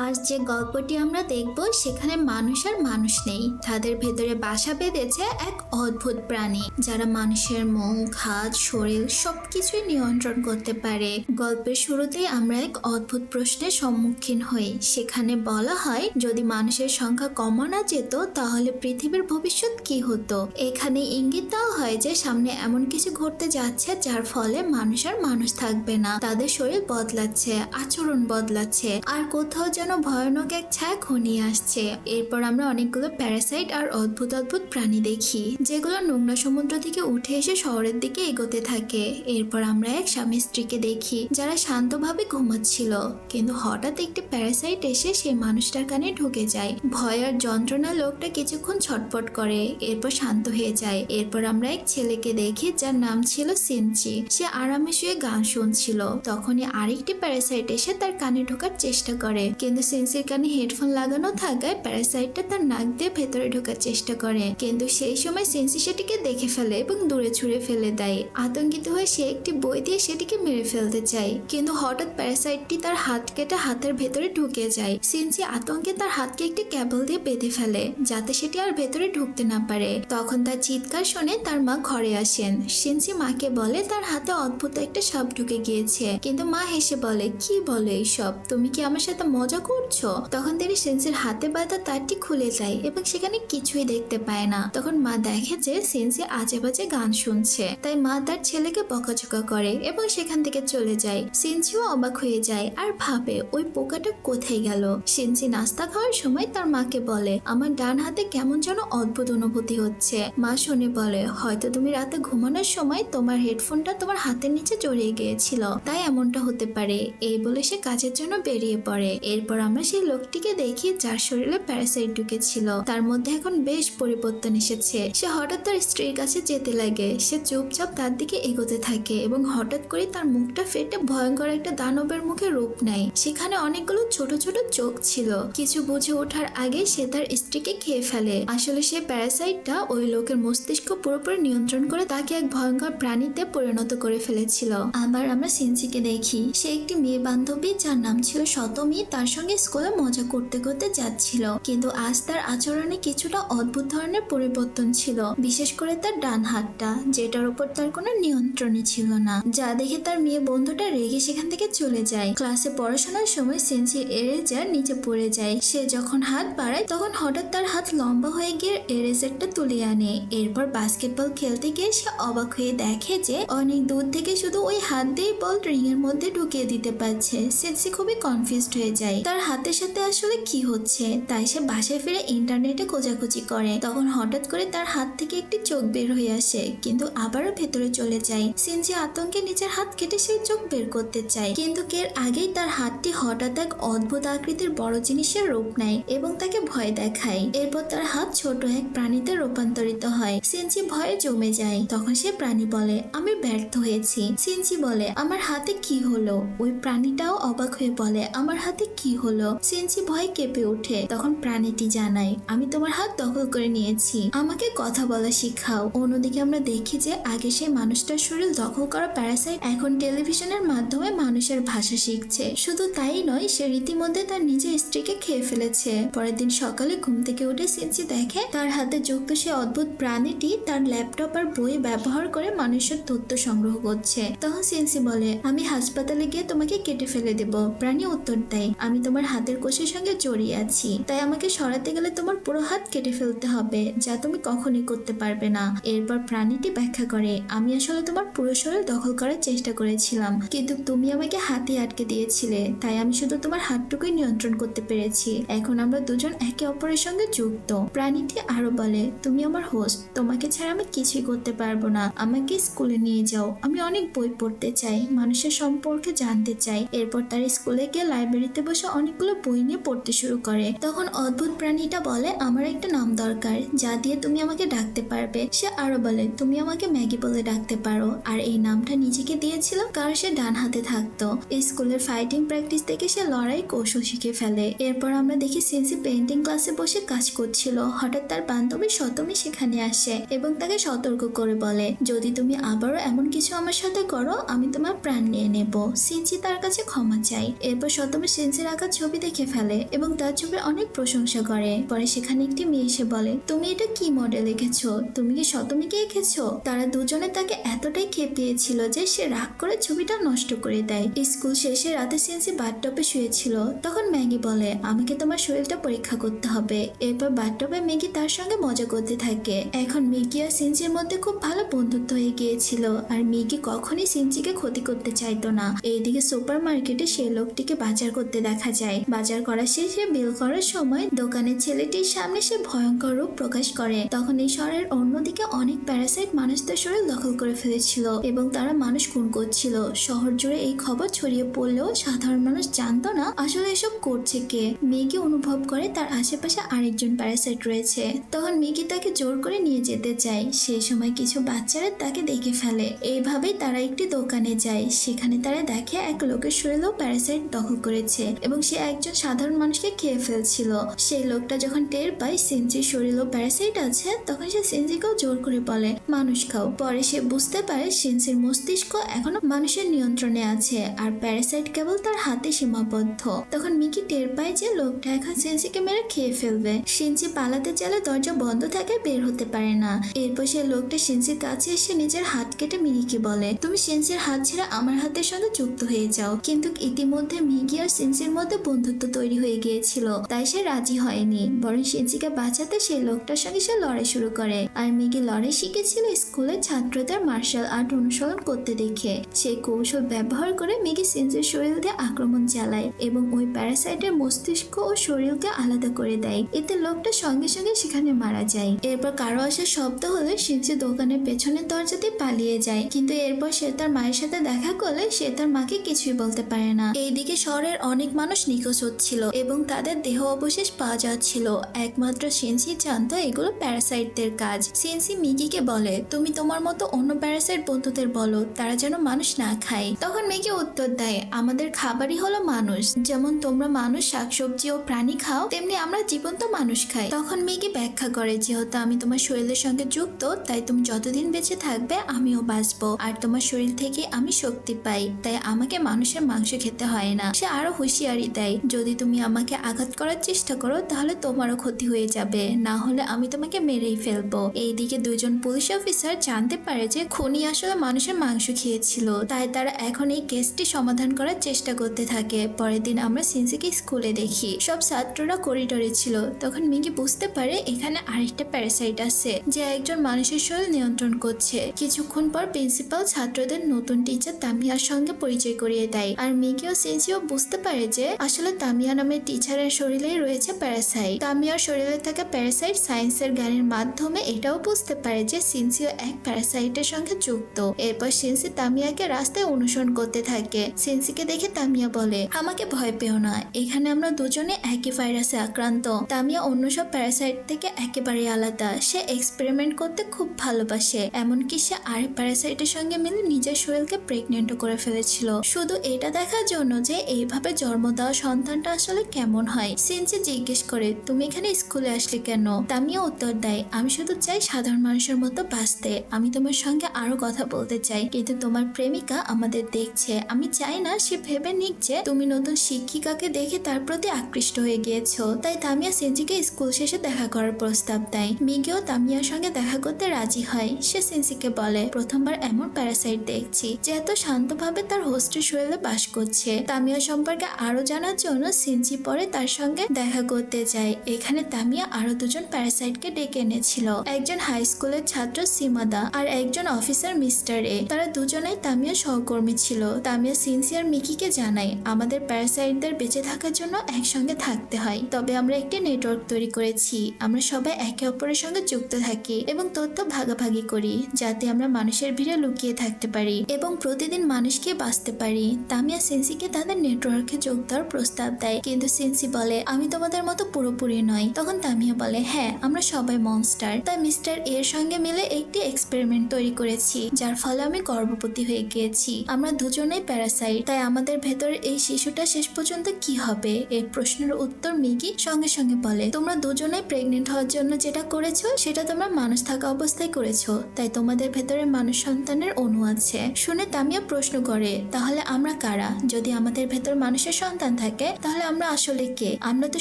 আজ যে গল্পটি আমরা দেখব সেখানে মানুষ আর মানুষ নেই, তাদের ভেতরে বাসা বেঁধেছে এক অদ্ভুত প্রাণী যারা মানুষের মুখ, হাত, শরীর সবকিছুই নিয়ন্ত্রণ করতে পারে। গল্পের শুরুতেই আমরা এক অদ্ভুত প্রশ্নের সম্মুখীন হই। সেখানে বলা হয় যদি মানুষের সংখ্যা কমানো যেত তাহলে পৃথিবীর ভবিষ্যৎ কি হতো। এখানে ইঙ্গিত দেওয়া হয় যে সামনে এমন কিছু ঘটতে যাচ্ছে যার ফলে মানুষ আর মানুষ থাকবে না, তাদের শরীর বদলাচ্ছে, আচরণ বদলাচ্ছে, আর কোথাও যেন ভয়ানক এক ছায়া ঘনিয়ে আসছে। এরপর আমরা অনেকগুলো প্যারাসাইট আর অদ্ভুত অদ্ভুত প্রাণী দেখি যেগুলো নোংরা সমুদ্র থেকে উঠে এসে শহরের দিকে এগোতে থাকে। এরপর আমরা এক স্বামী স্ত্রীকে দেখি যারা শান্তভাবে ঘুমাচ্ছিল, কিন্তু হঠাৎ একটি প্যারাসাইট এসে সেই মানুষটার কানে ঢুকে যায়। ভয় আর যন্ত্রণা লোকটা কিছুক্ষণ ছটফট করে, এরপর শান্ত হয়ে যায়। এরপর আমরা এক ছেলেকে দেখি যার নাম ছিল সিনচি। সে আরামে শুয়ে গান শুনছিল। তখনই আরেকটি প্যারাসাইট এসে তার কানে ঢোকার চেষ্টা করে, কিন্তু সিনসির কানে হেডফোন লাগানো থাকায় প্যারাসাইটটা তার নাক দিয়ে ভেতরে ঢোকার চেষ্টা করে, কিন্তু সেই সময় সিনসি সেটিকে দেখে ফেলে এবং দূরে ছুঁড়ে ফেলে দেয়। আতঙ্কিত হয়ে সে একটি বই দিয়ে সেটিকে মেরে ফেলতে চায়, কিন্তু হঠাৎ প্যারাসাইটটি তার হাত কেটে হাতের ভেতরে ঢুকে যায়। সিনসি আতঙ্কে তার হাতকে একটি কেবল দিয়ে বেঁধে ফেলে যাতে সেটি আর ভেতরে ঢুকতে না পারে। তখন তার চিৎকার শুনে তার মা ঘরে আসেন। সিনসি মাকে বলে তার হাতে অদ্ভুত একটা সাপ ঢুকে গিয়েছে, কিন্তু মা হেসে বলে, কি বলে এইসব, তুমি কি আমার সাথে মজা করছো? তখন তিনি সিনসির হাতে বাঁধা তারটি খুলে যায় এবং সেখানে কিছুই দেখতে পায় না। তখন মা দেখে যে সিনসি আজে বাজে গান শুনছে, তাই মা তার ছেলেকে বকাঝকা করে এবং সেখান থেকে চলে যায়। সিনসিও অবাক হয়ে যায় আর ভাবে ওই পোকাটা কোথায় গেল। সিনসি নাস্তা খাওয়ার সময় তার মাকে বলে, আমার ডান হাতে কেমন যেন অদ্ভুত অনুভূতি হচ্ছে। মা শুনে বলে, হয়তো তুমি রাতে ঘুমানোর সময় তোমার হেডফোনটা তোমার হাতের নিচে জড়িয়ে গিয়েছিল, তাই এমনটা হতে পারে। এই বলে সে কাজের জন্য বেরিয়ে পড়ে। এরপর আমরা সেই লোকটিকে দেখি যার শরীরে প্যারাসাইট ঢুকেছিল। তার মধ্যে এখন বেশ পরিবর্তন এসেছে। সে হঠাৎ তার স্ত্রীর কাছে যেতে লাগে। সে চুপচাপ তার দিকে এগোতে থাকে এবং হঠাৎ করে তার মুখটা ফেটে ভয়ঙ্কর একটা দানবের মুখে রূপ নেয়। সেখানে অনেকগুলো ছোট ছোট চোখ ছিল। কিছু বুঝে ওঠার আগে সে তার স্ত্রীকে খেয়ে ফেলে। আসলে সে প্যারাসাইটটা ওই লোকের মস্তিষ্ক পুরোপুরি নিয়ন্ত্রণ করে তাকে এক ভয়ঙ্কর প্রাণীতে পরিণত করে ফেলেছিল। আবার আমরা সিনসিকে দেখি সে একটি মেয়ে বান্ধবী যার নাম ছিল শতমি তার সঙ্গে স্কুলে মজা করতে করতে যাচ্ছিল, কিন্তু আজ তার আচরণে কিছুটা অদ্ভুত ধরনের পরিবর্তন ছিল, বিশেষ করে তার ডান হাতটা, যেটার উপর তার কোনো নিয়ন্ত্রণই ছিল না, যা দেখে তার মেয়ে বন্ধুটা রেগে সেখান থেকে চলে যায়। ক্লাসে পড়াশোনার সময় সিনসির এরেজার নিচে পড়ে যায়। সে যখন হাত বাড়ায় তখন হঠাৎ তার হাত লম্বা হয়ে গিয়ে এরেজারটা তুলে আনে। এরপর বাস্কেটবল খেলতে গিয়ে সে অবাক হয়ে দেখে যে অনেক দূর থেকে শুধু ওই হাত দিয়ে বল রিং এর মধ্যে ঢুকিয়ে দিতে পারছে। সিনসি খুবই কনফিউজড হয়ে যায় তার হাতের সাথে আসলে কি হচ্ছে। তাই সে বাসায় ফিরে ইন্টারনেটে খোঁজাখুঁজি করে। তখন হঠাৎ করে তার হাত থেকে একটি চোখ বের হয়ে আসে, কিন্তু আবারও ভেতরে চলে যায়। সিনসি আতঙ্কে নিজের হাত কেটে সেই চোখ বের করতে চায়, কিন্তু এর আগেই তার হাতটি হঠাৎ এক অদ্ভুত আকৃতির বড় জিনিসের রূপ নেয় এবং তাকে ভয় দেখায়। এরপর তার হাত ছোট এক প্রাণীতে রূপান্তরিত হয়। সিনসি ভয়ে জমে যায়। তখন সে প্রাণী বলে, আমি ব্যর্থ হয়েছি। সিনসি বলে, আমার হাতে কি হলো? ওই প্রাণীটাও অবাক হয়ে বলে, আমার হাতে কি হলো? সিনসি ভয়ে কেঁপে ওঠে। তখন প্রাণীটি জানায়, আমি তোমার হাত দখল করে নিয়েছি, আমাকে কথা বলা শিখাও। অন্যদিকে আমরা দেখি যে আগে সেই মানুষটার শরীর দখল করা প্যারাসাইট এখন টেলিভিশনের মাধ্যমে মানুষের ভাষা শিখছে। শুধু তাই নয়, সে রীতিমধ্যে তার নিজের স্ত্রীকে খেয়ে ফেলেছে। পরের দিন সকালে ঘুম থেকে উঠে সিনসি দেখে তার হাতে যুক্ত সে অদ্ভুত প্রাণীটি তার ল্যাপটপ আর বই ব্যবহার করে মানুষের তথ্য সংগ্রহ করছে। তখন সিনসি বলে, আমি হাসপাতালে গিয়ে তোমাকে কেটে ফেলে দেব। প্রাণী উত্তর দেয়, আমি তোমার হাতের কোষের সঙ্গে জড়িয়ে আছি, তাই আমাকে সরাতে গেলে তোমার পুরো হাত কেটে ফেলতে হবে, যা তুমি কখনোই করতে পারবে না। এরপর প্রাণীটি ব্যাখ্যা করে, আমি আসলে তোমার পুরো শরীর দখল করার চেষ্টা করেছিলাম, কিন্তু তুমি আমাকে হাতে আটকে দিয়েছিলে, তাই আমি শুধু তোমার হাতটুকুই নিয়ন্ত্রণ করতে পেরেছি। এখন আমরা দুজন একে অপরের সঙ্গে যুক্ত। প্রাণীটি আরো বলে, তুমি আমার হোস্ট, তোমাকে ছাড়া আমি কিছুই করতে পারবো না, আমাকে স্কুলে নিয়ে যাও, আমি অনেক বই পড়তে চাই, মানুষের সম্পর্কে জানতে চাই। এরপর তার স্কুলে গিয়ে লাইব্রেরিতে বসে অনেকগুলো বই নিয়ে পড়তে শুরু করে। তখন অদ্ভুত প্রাণীটা বলে, আমার একটা নাম দরকার যা দিয়ে তুমি আমাকে ডাকতে পারবে। সে আরো বলে, তুমি আমাকে ম্যাগি বলে ডাকতে পারো। আর এই নামটা নিজেকে দিয়েছিল কারণ সে ডান হাতে থাকতো। স্কুলের ফাইটিং প্র্যাকটিস থেকে সে লড়াই কৌশল শিখে ফেলে। এরপর আমরা দেখি সিনসি পেন্টিং ক্লাসে বসে কাজ করছিল। হঠাৎ তার বান্ধবী শতমি সেখানে আসে এবং তাকে সতর্ক করে বলে, যদি তুমি আবারও এমন কিছু আমার সাথে করো আমি তোমার প্রাণ নিয়ে নেব। সিনসি তার কাছে ক্ষমা চাই। এরপর শতমি সিনসির আঁকা আঁকা ছবি দেখে ফেলে এবং তার ছবির অনেক প্রশংসা করে। পরে সেখানে একটি মেয়ে এসে বলে, তুমি এটা কি মডেল এঁকেছো? তুমি কি শতমীকে এঁকেছো? তারা দুজনে তাকে এতটাই খেপিয়েছিল যে সে রাগ করে ছবিটা নষ্ট করে দেয়। স্কুল শেষে রাতে সিনসি বাথটবে শুয়েছিল। তখন ম্যাগি বলে, আমাকে তোমার শরীরটা পরীক্ষা করতে হবে। এরপর বাথটবে ম্যাগি তার সঙ্গে মজা করতে থাকে। এখন মিকি আর সিনসির মধ্যে খুব ভালো বন্ধুত্ব হয়ে গিয়েছিল, আর মিকি কখনই সিনসিকে ক্ষতি করতে চাইতো না। এইদিকে সুপার মার্কেটে সেই লোকটিকে বাজার করতে দেখা যায়। বাজার করা শেষে বিল করার সময় দোকানের ছেলেটির সামনে সে ভয়ঙ্কর রূপ প্রকাশ করে। তখন এই শহরের অন্যদিকে অনেক প্যারাসাইট মানুষদের শরীর দখল করে ফেলেছিল এবং তারা মানুষ খুন করছিল। শহর জুড়ে এই খবর ছড়িয়ে পড়লেও সাধারণ মানুষ জানতো না আসলে এসব করছে কে। মিকি অনুভব করে তার আশেপাশে আরেকজন প্যারাসাইট রয়েছে। তখন মিকি তাকে জোর করে নিয়ে যেতে চায়। সেই সময় কিছু বাচ্চারা তাকে দেখে ফেলে। এইভাবেই তারা একটি দোকানে যায়। সেখানে তারা দেখে এক লোকের শরীরেও প্যারাসাইট দখল করেছে এবং সে একজন সাধারণ মানুষকে খেয়ে ফেলছিল। সেই লোকটা যখন টের পায় সিনজির শরীরেও প্যারাসাইট আছে, তখন সে সিনজিকেও জোর করে বলে, মানুষ খাও। পরে সে বুঝতে পারে সিনজির মস্তিষ্ক এখনো মানুষের নিয়ন্ত্রণে আছে আর প্যারাসাইট কেবল তার হাতে সীমাবদ্ধ। তখন মিকি টের পায় যে লোকটা এখন সিনজিকে মেরে খেয়ে ফেলবে। সিনজি পালাতে চাইলে দরজা বন্ধ থাকে, বের হতে পারে না। এরপর সে লোকটা সিনজির কাছে এসে নিজের হাত কেটে মিকিকে বলে, তুমি সিনজির হাত ছেড়ে আমার হাতের সঙ্গে যুক্ত হয়ে যাও। কিন্তু ইতিমধ্যে মিকি আর সিনজির মধ্যে বন্ধুত্ব তৈরি হয়ে গিয়েছিল, তাই সে রাজি হয়নি। বরং সিনজিকে বাঁচাতে সেই লোকটার সঙ্গে সে লড়াই শুরু করে। আর মিকি লড়াই শিখেছিল স্কুলের ছাত্রদের মার্শাল আর্ট অনুসরণ করতে দেখে। সেই কৌশল ব্যবহার করে মিকি সিনজির শরীর দিয়ে আক্রমণ চালায় এবং ওই প্যারাসাইটের মস্তিষ্ক ও শরীরকে আলাদা করে দেয়। এতে লোকটা সঙ্গে সঙ্গে সেখানে মারা যায়। এরপর কারো আসার শব্দ হলে সিনজি দোকানের পেছনের দরজা দিয়ে পালিয়ে যায়। কিন্তু এরপর সে তার মায়ের সাথে দেখা করলে সে তার মাকে কিছুই বলতে পারে না। এইদিকে শহরের অনেক মানুষ নিখোঁজ হচ্ছিল এবং তাদের দেহ অবশেষ পাওয়া যাচ্ছিল। একমাত্র সিনজি জানতো এগুলো প্যারাসাইটদের কাজ। সিনজি মিকিকে বলে, তুমি তোমার মতো অন্য প্যারাসাইট বন্ধুদের বলো তারা যেন মানুষ না খায়। তখন মিকি উত্তর দেয়, আমাদের খাবারই হলো মানুষ। যেমন তোমরা মানুষ শাকসবজি ও প্রাণী খাও, তেমনি আমরা জীবন্ত মানুষ খাই। তখন মিকি ব্যাখ্যা করে, যেহেতু আমি তোমার শরীরের সঙ্গে যুক্ত, তাই তুমি যতদিন বেঁচে থাকবে আমিও বাঁচবো, আর তোমার শরীর থেকে আমি শক্তি পাই, তাই আমাকে মানুষের মাংস খেতে হয় না। সে আরো হুঁশিয়ারি দেয়, যদি তুমি আমাকে আঘাত করার চেষ্টা করো তাহলে তোমারও ক্ষতি হয়ে যাবে, না হলে আমি তোমাকে মেরেই ফেলবো। এইদিকে দুইজন পুলিশ অফিসার জানতে পারে যে খুনি আসলে মানুষের মাংস খেয়েছিল, তাই তারা এখন এই কেসটি সমাধান করার চেষ্টা করতে থাকে। পরের দিন আমরা সিনজিকে স্কুলে দেখি, সব ছাত্ররা করিডোরে ছিল। তখন মিকি বুঝতে পারে এখানে আরেকটা প্যারাসাইট আছে যে একজন মানুষের শরীর নিয়ন্ত্রণ করছে। কিছুক্ষণ পর প্রিন্সিপাল ছাত্রদের নতুন টিচার তামিয়ার সঙ্গে পরিচয় করিয়ে দেয়, আর মিকি ও সিনজিও বুঝতে পারে যে আসলে তামিয়া নামের টিচারের শরীরেই রয়েছে প্যারাসাইট। তামিয়ার শরীরে থাকা প্যারাসাইট সায়েন্সের জ্ঞানের মাধ্যমে এটাও বুঝতে পারে যে সিনজিও এক প্যারাসাইটের সঙ্গে যুক্ত। এরপর সিনজি তামিয়াকে রাস্তায় অনুসরণ করতে থাকে। সিনজিকে দেখে তামিয়া বলে, আমাকে ভয় পেও না, এখানে আমরা দুজনে একই ভাইরাসে আক্রান্ত। তামিয়া অন্য সব প্যারাসাইট থেকে একেবারে আলাদা। সে এক্সপেরিমেন্ট করতে খুব ভালোবাসে, এমনকি সে আরেক প্যারাসাইটের সঙ্গে মিলে নিজের শরীরকে প্রেগনেন্টও করে ফেলেছিল, শুধু এটা দেখার জন্য যে এইভাবে জন্ম দেওয়া সন্তানটা আসলে কেমন হয়। সিনজি জিজ্ঞেস করে, তুমি এখানে স্কুলে আসলে কেন? তামিয়া উত্তর দেয়, আমি শুধু চাই সাধারণ মানুষের মতো বাঁচতে। আমি তোমার সঙ্গে আরো কথা বলতে চাই, কিন্তু তোমার প্রেমিকা আমাদের দেখছে। আমি চাই না সে ভেবে নিক যে তুমি নতুন শিক্ষিকাকে দেখে তার প্রতি আকৃষ্ট হয়ে গিয়েছো। তাই তামিয়া সিনজিকে স্কুল শেষে দেখা করার প্রস্তাব দেয়। মিগিও তামিয়ার সঙ্গে দেখা করতে রাজি হয়। সে সিনজিকে বলে, প্রথমবার এমন প্যারাসাইট দেখছি যে এত শান্তভাবে তার হোস্টের শরীরে বাস করছে। তামিয়া সম্পর্কে আরো জানার জন্য সিনজি পরে তার সঙ্গে দেখা করতে যায়। এখানে তামিয়া আরো দুজন প্যারাসাইটকে ডেকে এনেছিল, একজন হাই স্কুলের ছাত্র সিমাদা আর একজন অফিসার মিস্টার এ। তারা দুজনেই তামিয়া সহকর্মী ছিল। তামিয়া সিনজি আর মিকিকে জানায়, আমাদের প্যারাসাইটদের বেঁচে থাকার জন্য একসঙ্গে থাকতে হয়, তবে আমরা একটি নেটওয়ার্ক তৈরি করেছি। আমরা সবাই একে অপরের সঙ্গে যুক্ত থাকি এবং তথ্য ভাগাভাগি করি, যাতে আমরা মানুষের ভিড়ে লুকিয়ে থাকতে পারি এবং প্রতিদিন মানুষকে বাঁচতে পারি। তামিয়া সিনজিকে তাদের নেটওয়ার্কে যোগ দেওয়ার প্রস্তাব দেয়, কিন্তু সিনজি বলে, আমি তোমাদের মতো পুরোপুরি নয়। তখন তামিয়া বলে, হ্যাঁ আমরা সবাই মনস্টার, তাই মিস্টার এর সঙ্গে মিলে একটি এক্সপেরিমেন্ট তৈরি করেছি, যার ফলে আমি গর্ভবতী হয়ে গিয়েছি। আমরা দুজনেই প্যারাসাইট, তাই আমাদের ভেতরে এই শিশুটা শেষ পর্যন্ত কি হবে? এই প্রশ্নের উত্তর মিকি সঙ্গে সঙ্গে বলে, তোমরা দুজনেই প্রেগনেন্ট হওয়ার জন্য যেটা করেছো সেটা তোমরা মানুষ থাকা অবস্থায় করেছো, তাই তোমাদের ভেতরে মানুষ সন্তানের অণু আছে। শুনে তামিয়া প্রশ্ন করে, তাহলে আমরা কারা যদি আমাদের ভেতর মানুষের সন্তান থাকে তাহলে আমরা আসলে কে? আমরা তো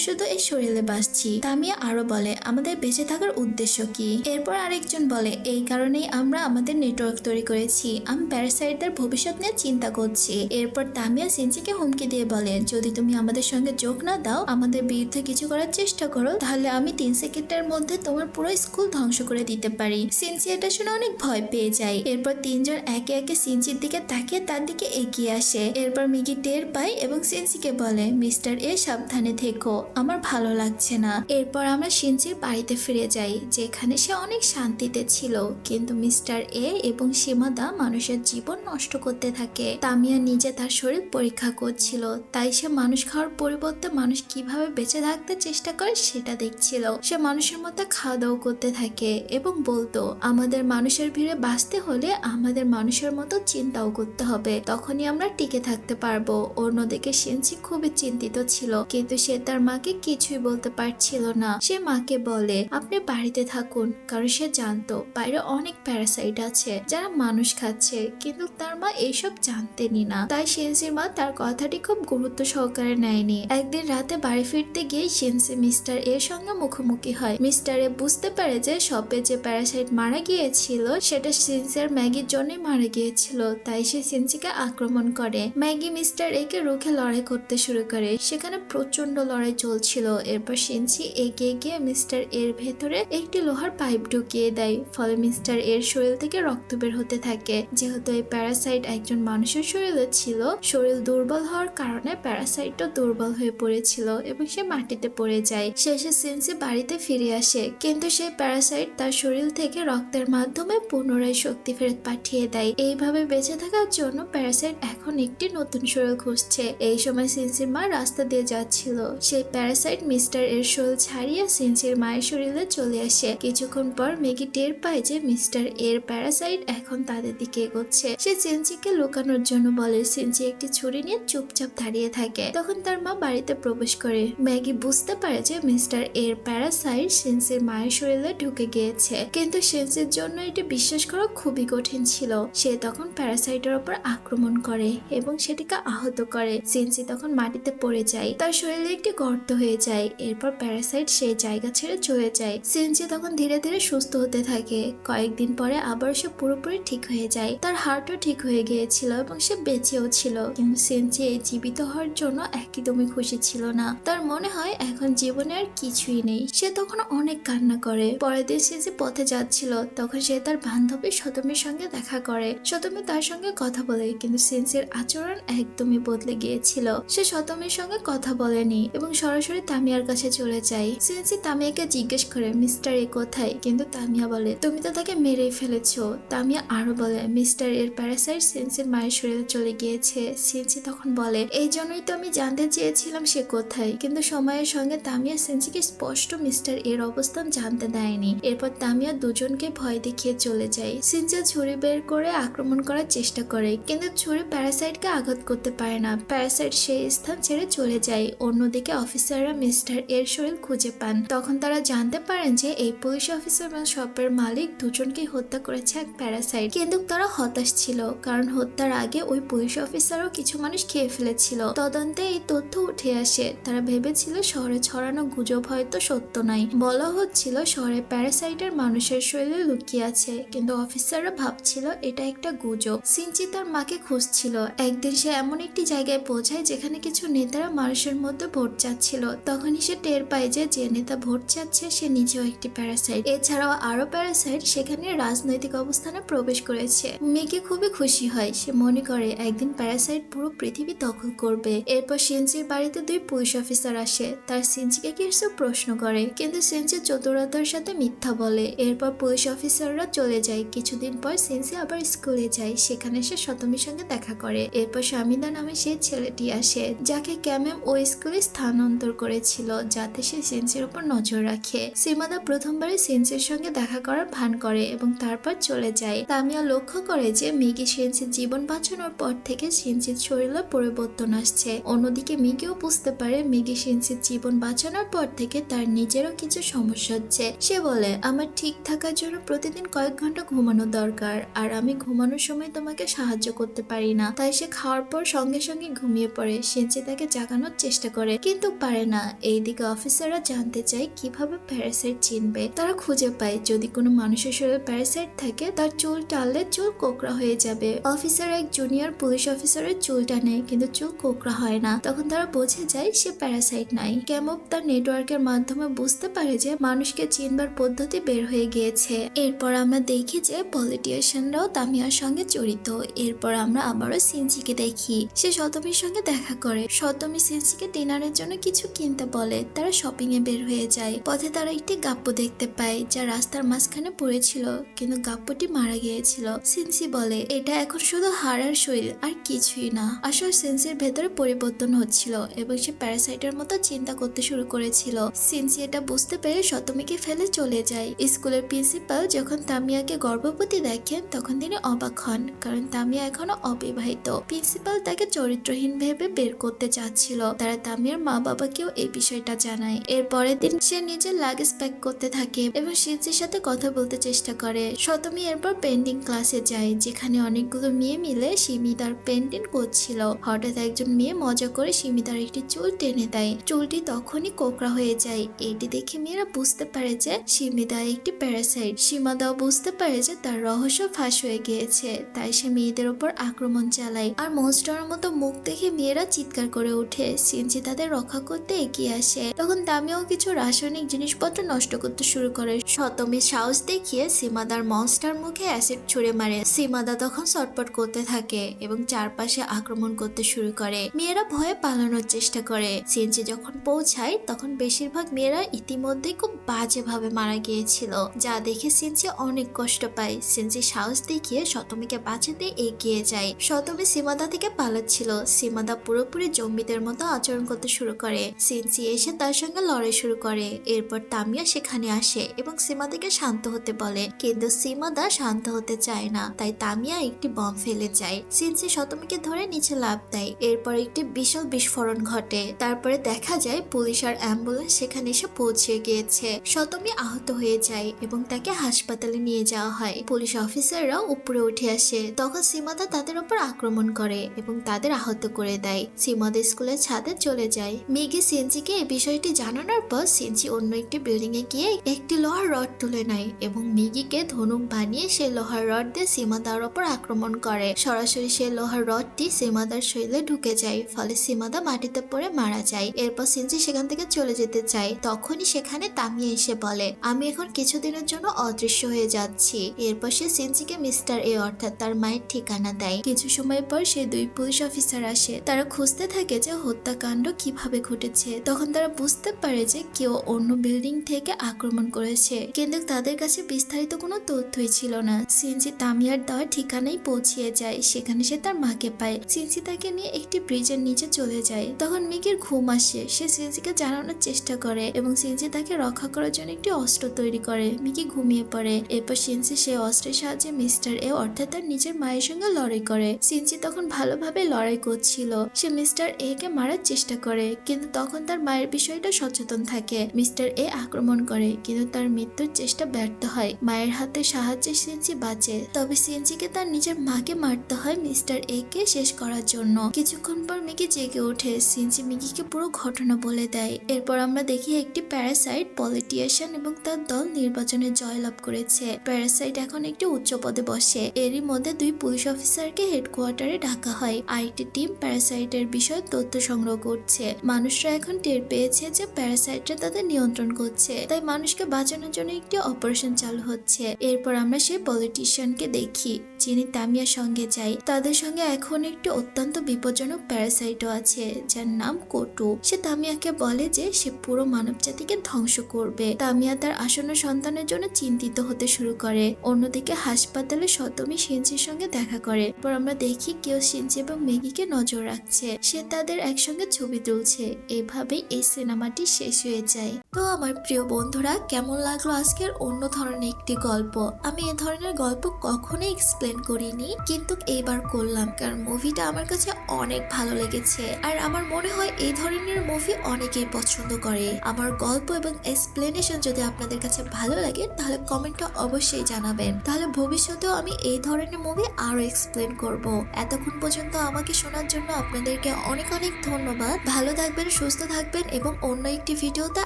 শুধু এই শরীরে বাসছি। তামিয়া আরো বলে, আমাদের বেঁচে থাকার উদ্দেশ্য কি? এরপর আরেকজন বলে, এই কারণেই আমরা আমাদের নেটওয়ার্ক তৈরি করেছি। আমি প্যারাসাইটদের ভবিষ্যৎ নিয়ে চিন্তা করছি। এরপর তামিয়া সিনচিকে হুমকি দিয়ে বলে, যদি তুমি আমাদের সঙ্গে যোগ না দাও, আমাদের বিরুদ্ধে কিছু করার চেষ্টা করো, তাহলে আমি 3 সেকেন্ডের মধ্যে তোমার পুরো স্কুল ধ্বংস করে দিতে পারি। সিনচি এটা শুনে অনেক ভয় পেয়ে যায়। এরপর তিনজন একে একে সিনচির দিকে তাকিয়ে তার দিকে এগিয়ে আসে। এরপর মিকি টের পায় এবং সিনচিকে বলে, মিস্টার এ সাবধানে থেকো, আমার ভালো লাগছে না। এরপর আমরা সিনচির বাড়িতে ফিরে যাই, যেখানে সে অনেক শান্তিতে ছিল, কিন্তু মিস্টার এ এবং সীমাদা মানুষের জীবন নষ্ট করতে থাকে। তামিয়া নিজে তার শরীর পরীক্ষা করছিল, তাই সে মানুষ খাওয়ার পরিবর্তে মানুষ কিভাবে বেঁচে থাকতে চেষ্টা করে সেটা দেখছিল। সে মানুষের মতো খাওয়া দাওয়া করতে থাকে এবং বলতো, আমাদের মানুষের ভিড়ে বাঁচতে হলে আমাদের মানুষের মতো চিন্তাও করতে হবে, তখনই আমরা টিকে থাকতে পারবো। অন্যদিকে সিনচি খুবই চিন্তিত ছিল, কিন্তু সে তার মাকে কিছুই বলতে পারছিল না। সে মাকে বলে, আপনি বাড়িতে থাকুন, কারণ সে জানতো বাইরে অনেক প্যারাসাইট আছে যারা মানুষ খাচ্ছে, কিন্তু তার মা এইসব জানতেনই না। তাই সিনচির মা তার কথাটি খুব গুরুত্ব সহকারে নেয়নি। একদিন রাতে বাড়ি ফিরতে গিয়ে সিনচি মিস্টার এর সঙ্গে মুখোমুখি হয়। মিস্টার এ বুঝতে পারে যে শপে যে প্যারাসাইট মারা গিয়েছিল সেটা সিনচি আর ম্যাগির জন্যই মারা গিয়েছিল, তাই সে সিনচিকে আক্রমণ করে। ম্যাগি মিস্টার এ কে রুখে লড়াই করতে শুরু করে। সেখানে প্রচন্ড লড়াই চলছিল। এরপর সিনচি এগিয়ে গিয়ে মিস্টার এর ভেতরে একটি লোহার পাইপ ঢুকিয়ে দেয়, ফলে মিস্টার এর শরীর থেকে রক্ত বের হতে থাকে। যেহেতু এই প্যারাসাইট একজন মানুষের শরীরে ছিল, শরীর দুর্বল হওয়ার কারণে প্যারাসাইটও দুর্বল হয়ে পড়েছিল এবং সে মাটিতে পড়ে যায়। শেষে সিনচি বাড়িতে ফিরে আসে, কিন্তু সেই প্যারাসাইট তার শরীর থেকে রক্তের মাধ্যমে পুনরায় শক্তি ফেরত পাঠিয়ে দেয়। এইভাবে বেঁচে থাকার জন্য প্যারাসাইট এখন একটি নতুন শরীর খুঁজছে। এই সময় সিনচির মা রাস্তা দিয়ে যাচ্ছিল। সেই প্যারাসাইট মিস্টার এর শরীর ছাড়িয়ে সিনচির মায়ের শরীরে চলে আসে। কিছুক্ষণ পর মেগি টের পায় যে মিস্টার এর প্যারাসাইট এখন তাদের দিকে এগোচ্ছে। সে সিনচিকে লুকানোর জন্য বলে। সিনচি একটি ছুরি নিয়ে চুপচাপ দাঁড়িয়ে থাকে। তখন তার মা বাড়িতে প্রবেশ করে। ম্যাগি বুঝতে পারে যে মিস্টার এর প্যারাসাইট সিনচির মায়ের শরীরে ঢুকে গিয়েছে, কিন্তু সিনচির জন্য এটি বিশ্বাস করা খুবই কঠিন ছিল। সে তখন প্যারাসাইটের উপর আক্রমণ করে এবং সেটিকে আহত করে। সিনচি তখন মাটিতে পড়ে যায়, তার শরীরে একটি গর্ত হয়ে যায়। এরপর প্যারাসাইট সেই জায়গা ছেড়ে চলে যায়। সিনচি তখন ধীরে ধীরে সুস্থ হতে থাকে। কয়েকদিন পরে আবার সে পুরোপুরি ঠিক হয়ে যায়। তার হার্টও ঠিক হয়ে গিয়েছিল এবং সে বেঁচেও ছিল, কিন্তু সিনচি এই জীবিত হওয়ার জন্য একদমই খুশি ছিল না। তার মনে হয় এখন জীবনে আর কিছুই নেই। সে তখন অনেক কান্না করে। পরের দিন সিনচি পথে যাচ্ছিল, তখন সে তার বান্ধবী শতমীর সঙ্গে দেখা করে। শতমী তার সঙ্গে কথা বলে, কিন্তু সিনচির আচরণ একদমই বদলে গিয়েছিল। সে শতমীর সঙ্গে কথা বলেনি এবং সরাসরি তামিয়ার কাছে চলে যায়। সিনচি তামিয়াকে জিজ্ঞেস করে, মিস্টার এ কোথায়? কিন্তু তামিয়া বলে, তুমি তো তাকে মেরেই ফেলেছো। তামিয়া আরো বলে, মিস্টার এর প্যারাসাইট সিনচির মায়ের শরীরে চলে গিয়েছে। সিনচি তখন বলে, এই জন্যই তো আমি জানতে চেয়েছিলাম সে কোথায়। কিন্তু সময়ের সঙ্গে তামিয়া সিনচিকে স্পষ্ট মিস্টার এর অবস্থান জানতে দেয়নি। এরপর তামিয়া দুজনকে ভয় দেখিয়ে চলে যায়। সিনচি ছুরি বের করে আক্রমণ করার চেষ্টা করে, কিন্তু ছুরি প্যারাসাইটকে আঘাত করতে পারে না। প্যারাসাইট সেই স্থান ছেড়ে চলে যায়। অন্যদিকে অফিসাররা মিস্টার এর শরীর খুঁজে পান। তখন তারা জানতে পারেন যে এই পুলিশ অফিসার এবং শপের মালিক দুজনকেই হত্যা করেছে এক প্যারাসাইট। কিন্তু তারা হতাশ ছিল, কারণ হত্যার আগে ওই পুলিশ অফিসারও কিছু মানুষ খেয়ে ফেলেছিল। তদন্তে এই তথ্য উঠে আসে। তারা ভেবেছিল শহরে ছড়ানো গুজব হয়তো সত্য নয়। বলা হচ্ছিল শহরে প্যারাসাইটের মানুষের শরীরে লুকিয়ে আছে, কিন্তু অফিসাররা ভাবছিল এটা একটা গুজব। সিনচি তার মাকে খুঁজছিল। একদিন সে এমন একটি জায়গায় পৌঁছায় যেখানে কিছু নেতারা মানুষের মধ্যে ভোট চাচ্ছিল। তখনই সে টের পায় যে নেতা ভোট চাচ্ছে সে নিজেও একটি প্যারাসাইট। এছাড়াও আরো প্যারাসাইট সেখানে রাজনৈতিক অবস্থানে প্রবেশ করেছে। মেকি খুবই খুশি হয়। সে মনে করে একদিন প্যারাসাইট পুরো পৃথিবী দখল করবে। এরপর সিনচির বাড়িতে 2 পুলিশ অফিসার আসে। তার সিনচিকে কিছু প্রশ্ন করে, কিন্তু সিনচি চতুরতার সাথে মিথ্যা বলে। এরপর পুলিশ অফিসাররা চলে যায়। কিছুদিন পর সিনচি আবার স্কুলে যায়। সেখানে সে শতমীর সঙ্গে দেখা করে। এরপর স্বামীদা নামে সেই ছেলেটি আসে, যাকে ক্যামেম ওই স্কুলে স্থানান্তর করেছিল যাতে সে সিনচির উপর নজর রাখে। সীমাদা প্রথমবারে সিনচির সঙ্গে দেখা করার ভান করে এবং তারপর চলে যায়। তামিয়া লক্ষ্য করে যে মিকি সিনচির জীবন বাঁচানোর পর থেকে সিনচির শরীরে পরিবর্তন আসছে। অন্যদিকে মিকিও বুঝতে পারে মিকি সিনচির জীবন বাঁচানোর পর থেকে তার নিজেরও কিছু সমস্যা হচ্ছে। সে বলে, আমার ঠিক থাকার জন্য প্রতিদিন কয়েক ঘন্টা ঘুমানো দরকার, আর আমি ঘুমানোর সময় তোমাকে সাহায্য করতে পারি না। তাই সে খাওয়ার পর সঙ্গে সঙ্গে ঘুমিয়ে পড়ে। সে সিনচি তাকে জাগানোর চেষ্টা করে কিন্তু পারে না। এইদিকে অফিসাররা জানতে চায় কিভাবে প্যারাসাইট চিনবে। তারা খুঁজে পায় যদি কোনো মানুষের শরীরে প্যারাসাইট থাকে তার চুল টানলে চুল কোকড়া হয়ে যাবে। অফিসার এক জুনিয়র পুলিশ অফিসারের চুলটা নেয় কিন্তু চুল কোকড়া হয় না। তখন তারা বুঝে যায় সে প্যারাসাইট নাই। ক্যামপ তার নেটওয়ার্কের মাধ্যমে বুঝতে পারে যে মানুষকে চিনবার পদ্ধতি বের হয়ে গিয়েছে। এরপর আমরা দেখি যে পলিটিশিয়ানরাও তামিয়ার সঙ্গে জড়িত। এরপর আমরা আবারও সিনচিকে দেখি, সে শতমীর সঙ্গে দেখা করে। শতমী সিনচিকে ডিনারের জন্য কিছু কিনতে বলে। তারা শপিং এ বের হয়ে যায়। পথে তারা একটি গাপ্পো দেখতে পায় যা রাস্তার মাঝখানে পড়েছিল কিন্তু গাপ্পোটি মারা গিয়েছিল। সিনচি বলে এটা এখন শুধু হাড় আর শরীর আর কিছুই না। আসলে সিনচির ভেতরে পরিবর্তন হচ্ছিল এবং সে প্যারাসাইটের মতো চিন্তা করতে শুরু করেছিল। সিনচি এটা বুঝতে পেরে শতমীকে ফেলে চলে যায়। স্কুলের প্রিন্সিপাল যখন তামিয়াকে গর্ভবতী দেখেন তখন তিনি অবাক হন, কারণ তামিয়া এখনো অবিবাহিত। প্রিন্সিপাল তাকে চরিত্রহীন ভেবে বের করতে চাচ্ছিল। তারা তামিয়ার মা বাবাকেও এই বিষয়টা জানায়। এর পরের দিন সে নিজের লাগেজ প্যাক করতে থাকে এবং সিনচির সাথে কথা বলতে চেষ্টা করে। শতমী এরপর পেন্টিং ক্লাসে যায় যেখানে অনেকগুলো মেয়ে মিলে সিমিতার পেন্টিং করছিল। হঠাৎ একজন মেয়ে মজা করে সিমিতার একটি চুল টেনে দেয়। চুলটি তখনই কোকড়া হয়ে যায়। এটি দেখে মেয়েরা বুঝতে পারে যে সিমিতা একটি প্যারাসাইট। সীমাদাও বুঝতে পারে যে তার রহস্য ফাঁস হয়ে গিয়েছে, তাই সে মেয়েদের উপর আক্রমণ চালায়। আর মনস্টারের মতো মুখ দেখে মেয়েরা চিৎকার করে ওঠে। সিনচি তাদের রক্ষা করতে এগিয়ে আসে। তখন তামিয়াও কিছু রাসায়নিক জিনিসপত্র নষ্ট করতে শুরু করে। শতমীর সাহস দেখিয়ে সীমাদার মনস্টার মুখে অ্যাসিড ছুঁড়ে মারে। সীমাদা তখন ছটফট করতে থাকে এবং চারপাশে আক্রমণ করতে শুরু করে। মেয়েরা ভয়ে পালানোর চেষ্টা করে। সিনচি যখন পৌঁছায় তখন বেশিরভাগ মেয়েরা ইতিমধ্যে খুব বাজেভাবে মারা গিয়েছিল, যা দেখে সিনচি অনেক কষ্ট পায়। সিনচি সাহস দেখিয়ে শতমীকে বাঁচাতে এগিয়ে যায়। শতমী সীমাদা থেকে পালাচ্ছিল। সীমাদা পুরোপুরি জম্বিদের মতো আচরণ করতে শুরু করে। সিনচি এসে তার সঙ্গে লড়াই শুরু করে। এরপর তামিয়া সেখানে আসে এবং সীমাদাকে শান্ত হতে বলে, কিন্তু সীমাদা শান্ত হতে চায় না। তাই তামিয়া একটি বম ফেলে যায়। সিনচি শতমীকে ধরে নিচে লাফ দেয়। এরপর একটি বিশাল বিস্ফোরণ ঘটে। তারপরে দেখা যায় পুলিশ আর অ্যাম্বুলেন্স সেখানে এসে পৌঁছে গিয়েছে। শতমী আহত হয়ে যায় এবং তাকে হাসপাতালে নিয়ে যাওয়া হয়। পুলিশ অফিসাররা উপরে উঠে আসে। তখন সীমাদা তাদের উপর আক্রমণ করে এবং তাদের আহত করে দেয়। সীমাদা স্কুলের ছাদে চলে যায়। মিগি সিনচিকে এই বিষয়টি জানানোর পর সিনচি অন্য একটি বিল্ডিং এ গিয়ে একটি লোহার রড তুলে নেয় এবং মিগিকে ধনুক বানিয়ে সেই লোহার রড দিয়ে সীমাদার উপর আক্রমণ করে। সরাসরি সেই লোহার রডটি সীমাদার শরীরে ঢুকে যায়, ফলে সীমাদা মাটিতে পড়ে মারা যায়। এরপর সিনচি সেখান থেকে চলে যেতে চায়। তখনই সেখানে তামিয়া এসে বলে, আমি এখন কিছুদিনের জন্য অদৃশ্য হয়ে যাচ্ছি। এরপর সে সিনচিকে মিস্টার এ অর্থাৎ তার মায়ের ঠিকানা দেয়। কিছু সময় পর সেই দুই পুলিশ অফিসার আসে। তারা খুঁজতে থাকে যে হত্যাকাণ্ড কিভাবে ঘটেছে। তখন তারা বুঝতে পারে যে কেউ অন্য বিল্ডিং থেকে আক্রমণ করেছে, কিন্তু তাদের কাছে বিস্তারিত কোনো তথ্যই ছিল না। সিনচি তামিয়ার দেওয়া ঠিকানায় পৌঁছিয়ে যায়। সেখানে সে তার মাকে পায়। সিনচি তাকে নিয়ে একটি ব্রিজের নিচে চলে যায়। তখন মিকির ঘুম আসে। সে সিনচিকে জানানোর চেষ্টা করে এবং সিনচি তাকে রক্ষা করার জন্য একটি অস্ত্র তৈরি করে। মিকি ঘুমিয়ে পড়ে। এরপর সিনচি সেই অস্ত্রের সাহায্যে মিস্টার এ অর্থাৎ তার নিজের মায়ের সঙ্গে লড়াই করে। সিনচি তখন ভালোভাবে লড়াই করছিল। সে মিস্টার এ কে মারার চেষ্টা করে, কিন্তু তখন তার মায়ের বিষয়টা সচেতন থাকে। মিস্টার এ আক্রমণ করে কিন্তু তার মৃত্যুর চেষ্টা ব্যর্থ হয়। মায়ের হাতে সাহায্যে সিনচি বাঁচে। তবে সিনচিকে তার নিজের মাকে মারতে হয় মিস্টার এ কে শেষ করার জন্য। কিছুক্ষণ পর মিকি জেগে ওঠে। সিনচি মিকিকে পুরো ঘটনা বলে দেয়। এরপর আমরা দেখি একটি প্যারাসাইট পলিটিশিয়ান এবং তার দল নির্বাচনে জয়লাভ করেছে। প্যারাসাইট এখন একটি উচ্চ পদে বসে। এরই মধ্যে দুই পুলিশ অফিসারকে হেডকোয়ার্টারে ডাকা হয়। আরেকটি টিম প্যারাসাইটের বিষয়ে তথ্য সংগ্রহ করছে। মানুষরা এখন টের পেয়েছে যে প্যারাসাইটরা তাদের নিয়ন্ত্রণ করছে, তাই মানুষকে বাঁচানোর জন্য একটি অপারেশন চালু হচ্ছে। এরপর আমরা সেই পলিটিশিয়ানকে দেখি যিনি তামিয়ার সঙ্গে যায়। তাদের সঙ্গে এখন একটি অত্যন্ত বিপজ্জনক প্যারাসাইটও আছে যার নাম কোটু। সে তামিয়াকে বলে যে সে পুরো মানব জাতিকে ধ্বংস করবে। তামিয়া তার আসন্ন সন্তানের জন্য চিন্তিত হতে শুরু করে। অন্যদিকে হাসপাতালে শতমী সিনচির সঙ্গে দেখা করে। এরপর আমরা দেখি কেউ সিনচি এবং মেগিকে নজর রাখছে। সে তাদের একসঙ্গে ছবি তুলছে। এভাবেই এই সিনেমাটি শেষ হয়ে যায়। তো আমার প্রিয় বন্ধুরা, কেমন লাগলো আজকের অন্য ধরনের একটি গল্প? আমি এ ধরনের গল্প কখনোই এক্সপ্লেন এক্সপ্লেন করিনি, কিন্তু এইবার করলাম কারণ মুভিটা আমার কাছে অনেক ভালো লেগেছে। আর আমার মনে হয় এই ধরনের মুভি অনেকেই পছন্দ করে। আমার গল্প এবং এক্সপ্লেনেশন যদি আপনাদের কাছে ভালো লাগে তাহলে কমেন্টে অবশ্যই জানাবেন, তাহলে ভবিষ্যতেও আমি এই ধরনের মুভি আরো এক্সপ্লেন করব। এতক্ষণ পর্যন্ত আমাকে শোনার জন্য আপনাদেরকে অনেক অনেক ধন্যবাদ। ভালো থাকবেন, সুস্থ থাকবেন এবং অন্য একটি ভিডিওতে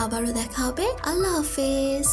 আবারও দেখা হবে। আল্লাহ হাফেজ।